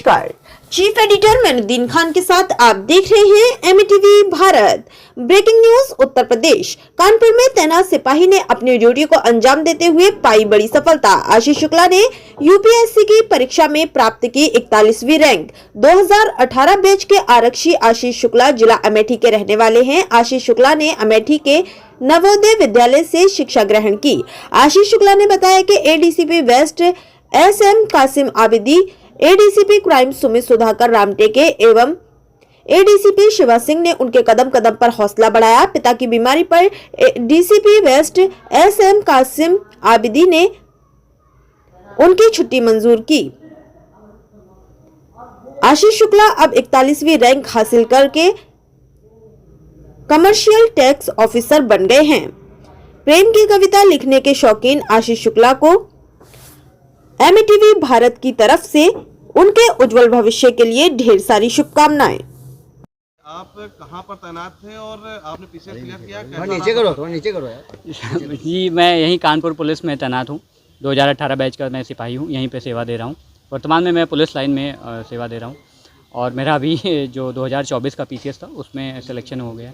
नमस्कार, chief editor Mainuddin Khan के साथ आप देख रहे हैं MTV Bharat. Breaking news. Uttar Pradesh Kanpur में तैनात सिपाही ने अपनी ड्यूटी को अंजाम देते हुए पाई बड़ी सफलता। आशीष शुक्ला ने यूपीएससी की परीक्षा में प्राप्त की 41वीं रैंक। 2018 बैच के आरक्षी आशीष शुक्ला जिला अमेठी के रहने वाले हैं। आशीष शुक्ला ने अमेठी के नवोदय विद्यालय से शिक्षा ग्रहण की। आशीष शुक्ला ने बताया कि ADCP west SM Kasim Abidi, ADCP crime Sumit Sudhakar Ramteke एवं एडीसीपी शिवा सिंह ने उनके कदम कदम पर हौसला बढ़ाया। पिता की बीमारी पर DCP west SM Kasim Abidi ने उनकी छुट्टी मंजूर की। आशीष शुक्ला अब 41वीं रैंक हासिल करके कमर्शियल टैक्स ऑफिसर बन गए हैं। प्रेम की कविता लिखने के शौकीन आशीष शुक्ला को एमटीवी भारत की तरफ से उनके उज्जवल भविष्य के लिए ढेर सारी शुभकामनाएं। आप कहां पर तैनात थे और आपने पीछे क्लियर किया? नीचे करो यार। जी, मैं यहीं कानपुर पुलिस में तैनात हूँ। 2018 बैच का मैं सिपाही हूँ, यहीं पे सेवा दे रहा हूँ। वर्तमान में मैं पुलिस लाइन में सेवा दे रहा हूँ और मेरा अभी जो 2024 का पीसीएस था उसमें सिलेक्शन हो गया।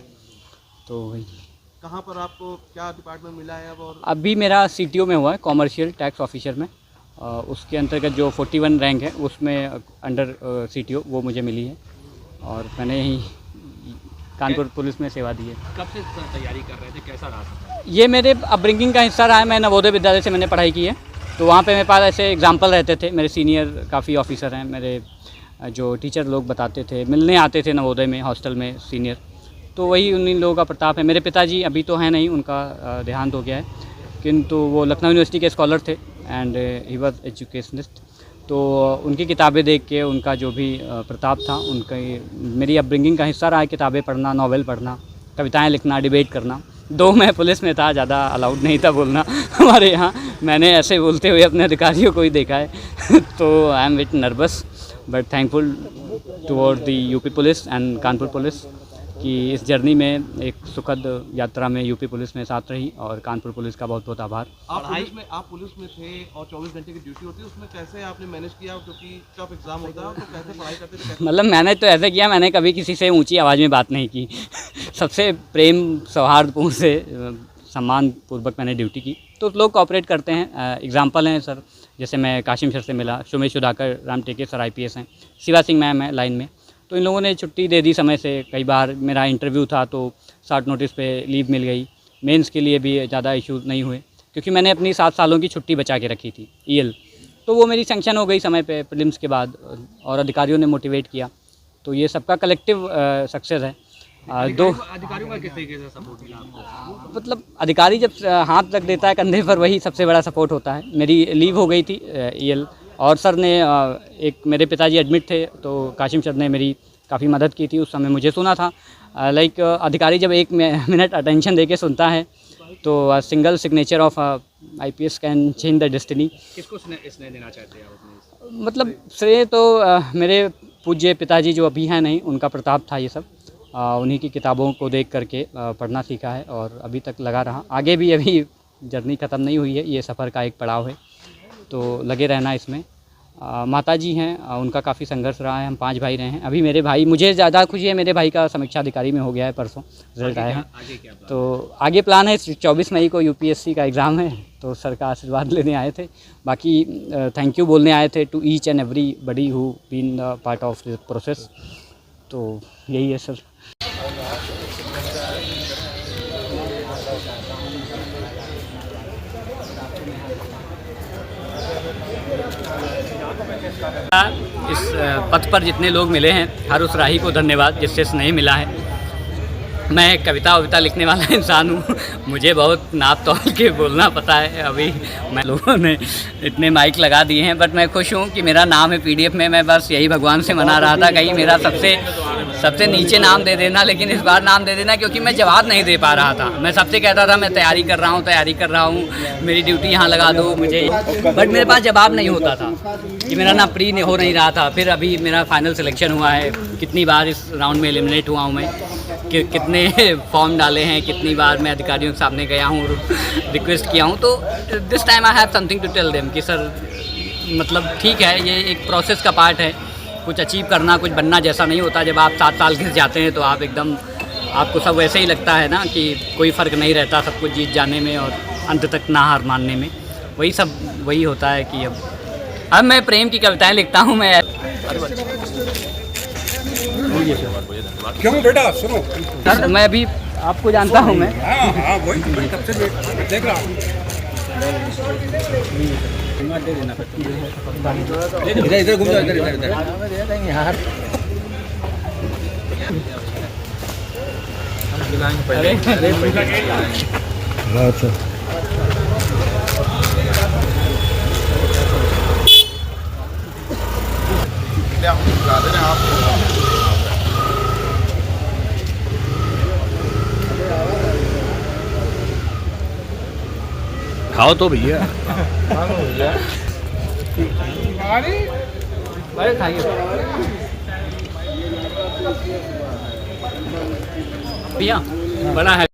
तो वही। कहाँ पर आपको क्या डिपार्टमेंट मिला है अब? और अभी मेरा सीटीओ में हुआ है, कॉमर्शियल टैक्स ऑफिसर में। उसके अंतर्गत जो 41 रैंक है उसमें अंडर सीटीओ वो मुझे मिली है और मैंने यहीं कानपुर पुलिस में सेवा दी है। कब से तैयारी कर रहे थे, कैसा रहा? ये मेरे अपब्रिंगिंग का हिस्सा रहा है। मैं नवोदय विद्यालय से मैंने पढ़ाई की है, तो वहाँ पे मेरे पास ऐसे एग्जाम्पल रहते थे। मेरे सीनियर काफ़ी ऑफिसर हैं, मेरे जो टीचर लोग बताते थे, मिलने आते थे नवोदय में हॉस्टल में सीनियर, तो वही उन्हीं लोगों का प्रताप है। मेरे पिताजी अभी तो हैं नहीं, उनका देहांत हो गया है, किंतु वो लखनऊ यूनिवर्सिटी के स्कॉलर थे एंड ही वॉज एजुकेशनिस्ट। तो उनकी किताबें देख के उनका जो भी प्रताप था, उनका मेरी अपब्रिंगिंग का हिस्सा रहा है। किताबें पढ़ना, नॉवेल पढ़ना, कविताएं लिखना, डिबेट करना। दो मैं पुलिस में था, ज़्यादा अलाउड नहीं था बोलना हमारे यहाँ। मैंने ऐसे बोलते हुए अपने अधिकारियों को ही देखा है तो I am with nervous but thankful toward the UP police and Kanpur police कि इस जर्नी में एक सुखद यात्रा में यूपी पुलिस में साथ रही और कानपुर पुलिस का बहुत बहुत आभार। आप पुलिस में थे और 24 घंटे की ड्यूटी होती है, उसमें कैसे आपने मैनेज किया? क्योंकि टफ एग्जाम होता है, तो कैसे पढ़ाई करते थे? मतलब मैंने तो ऐसे किया, मैंने कभी किसी से ऊंची आवाज़ में बात नहीं की सबसे प्रेम सौहार्दपूर्ण से सम्मान पूर्वक मैंने ड्यूटी की, तो लोग कोऑपरेट करते हैं। एग्जाम्पल हैं सर, जैसे मैं काशिम सर से मिला, सुमित सुधाकर रामटेके सर IPS हैं, शिवा सिंह मैम है लाइन में, तो इन लोगों ने छुट्टी दे दी समय से। कई बार मेरा इंटरव्यू था तो शॉर्ट नोटिस पे लीव मिल गई। मेंस के लिए भी ज़्यादा इशू नहीं हुए क्योंकि मैंने अपनी 7 सालों की छुट्टी बचा के रखी थी EL, तो वो मेरी सैंक्शन हो गई समय पे प्रीलिम्स के बाद और अधिकारियों ने मोटिवेट किया। तो ये सबका कलेक्टिव सक्सेस है। अधिकारियों का किस तरीके से सपोर्ट मिला आपको? मतलब अधिकारी जब हाथ रख देता है कंधे पर, वही सबसे बड़ा सपोर्ट होता है। मेरी लीव हो गई थी EL और सर ने एक मेरे पिताजी एडमिट थे, तो काशिम सर ने मेरी काफ़ी मदद की थी। उस समय मुझे सुना था लाइक अधिकारी जब 1 मिनट अटेंशन देके सुनता है तो single signature of IPS can change the destiny. किसको इसने देना चाहते हैं आप? मतलब श्रेय तो मेरे पूज्य पिताजी जो अभी हैं नहीं, उनका प्रताप था ये सब। उन्हीं की किताबों को देख करके पढ़ना सीखा है और अभी तक लगा रहा। आगे भी अभी जर्नी ख़त्म नहीं हुई है, ये सफ़र का एक पड़ाव है, तो लगे रहना इसमें। माताजी हैं, उनका काफ़ी संघर्ष रहा है। हम 5 भाई रहे हैं। अभी मेरे भाई, मुझे ज़्यादा खुशी है, मेरे भाई का समीक्षा अधिकारी में हो गया है, परसों रिजल्ट आया है। तो आगे प्लान है 24 मई को UPSC का एग्ज़ाम है, तो सर का आशीर्वाद लेने आए थे। बाकी थैंक यू बोलने आए थे to each and everybody who been the part of this process. तो यही है सर। इस पथ पर जितने लोग मिले हैं, हर उस राही को धन्यवाद जिससे स्नेह मिला है। मैं कविता वविता लिखने वाला इंसान हूँ, मुझे बहुत नाप तोल के बोलना पता है। अभी मैं लोगों ने इतने माइक लगा दिए हैं, बट मैं खुश हूँ कि मेरा नाम है PDF में। मैं बस यही भगवान से मना रहा था कहीं मेरा सबसे नीचे नाम दे देना, लेकिन इस बार नाम दे देना क्योंकि मैं जवाब नहीं दे पा रहा था। मैं सबसे कहता था मैं तैयारी कर रहा हूँ, मेरी ड्यूटी यहाँ लगा दो मुझे, बट मेरे पास जवाब नहीं होता था कि मेरा ना प्री हो नहीं रहा था। फिर अभी मेरा फाइनल सिलेक्शन हुआ है। कितनी बार इस राउंड में एलिमिनेट हुआ हूँ मैं, कितने फॉर्म डाले हैं, कितनी बार मैं अधिकारियों के सामने गया हूँ, रिक्वेस्ट किया हूँ। तो this time I have something to tell them कि सर मतलब ठीक है, ये एक प्रोसेस का पार्ट है कुछ अचीव करना, कुछ बनना जैसा नहीं होता। जब आप 7 साल घिस जाते हैं तो आप एकदम, आपको सब वैसे ही लगता है ना कि कोई फ़र्क नहीं रहता सब कुछ जीत जाने में और अंत तक ना हार मानने में। वही होता है कि अब मैं प्रेम की कविताएं लिखता हूँ मैं। क्यों बेटा सुनो। सर मैं अभी आपको जानता हूँ मैं। हाँ हाँ वही तब से देख रहा हूँ। इधर इधर घूम जाओ, इधर इधर इधर यार। अच्छा खाओ तो भैया। अरे खाइए भैया, बड़ा है।